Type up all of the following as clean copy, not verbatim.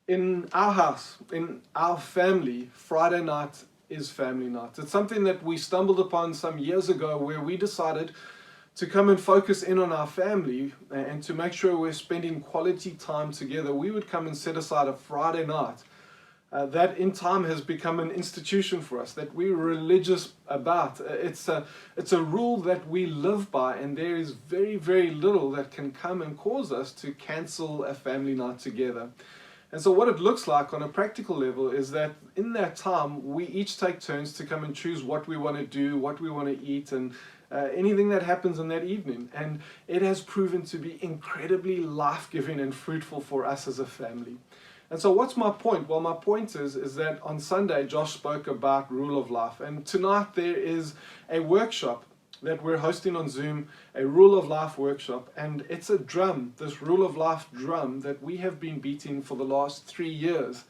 In our house, in our family, Friday night is family night. It's something that we stumbled upon some years ago where we decided to come and focus in on our family and to make sure we're spending quality time together. We would come and set aside a Friday night that in time has become an institution for us, that we're religious about. It's a rule that we live by, and there is very, very little that can come and cause us to cancel a family night together. And so what it looks like on a practical level is that in that time, we each take turns to come and choose what we want to do, what we want to eat, and anything that happens in that evening. And it has proven to be incredibly life-giving and fruitful for us as a family. And so what's my point? Well, my point is that on Sunday, Josh spoke about Rule of Life. And tonight there is a workshop that we're hosting on Zoom, a Rule of Life workshop. And it's a drum, this Rule of Life drum that we have been beating for the last 3 years.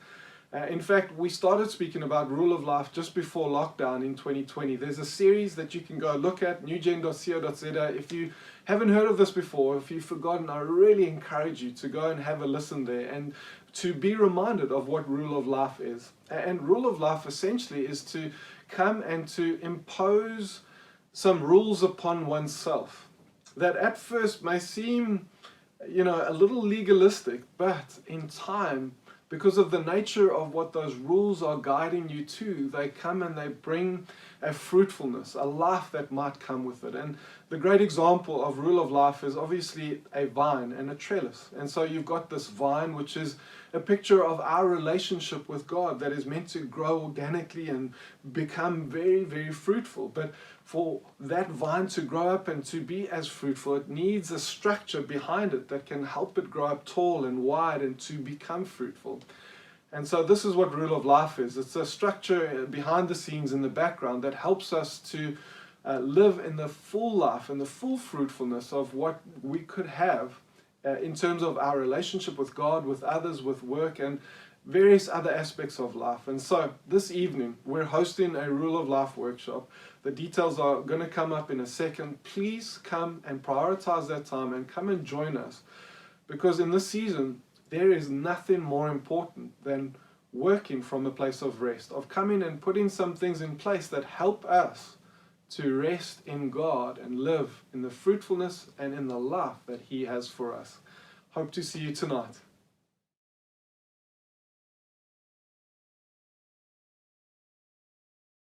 In fact, we started speaking about Rule of Life just before lockdown in 2020. There's a series that you can go look at, newgen.co.za. If you haven't heard of this before, if you've forgotten, I really encourage you to go and have a listen there and to be reminded of what Rule of Life is. And Rule of Life essentially is to come and to impose some rules upon oneself that at first may seem, a little legalistic, but in time, because of the nature of what those rules are guiding you to, they come and they bring a fruitfulness, a life that might come with it. And the great example of Rule of Life is obviously a vine and a trellis. And so you've got this vine, which is a picture of our relationship with God that is meant to grow organically and become very, very fruitful. But for that vine to grow up and to be as fruitful, it needs a structure behind it that can help it grow up tall and wide and to become fruitful. And so this is what Rule of Life is. It's a structure behind the scenes in the background that helps us to live in the full life and the full fruitfulness of what we could have in terms of our relationship with God, with others, with work, and various other aspects of life. And so this evening, we're hosting a Rule of Life workshop. The details are going to come up in a second. Please come and prioritize that time and come and join us. Because in this season, there is nothing more important than working from a place of rest, of coming and putting some things in place that help us to rest in God and live in the fruitfulness and in the life that He has for us. Hope to see you tonight.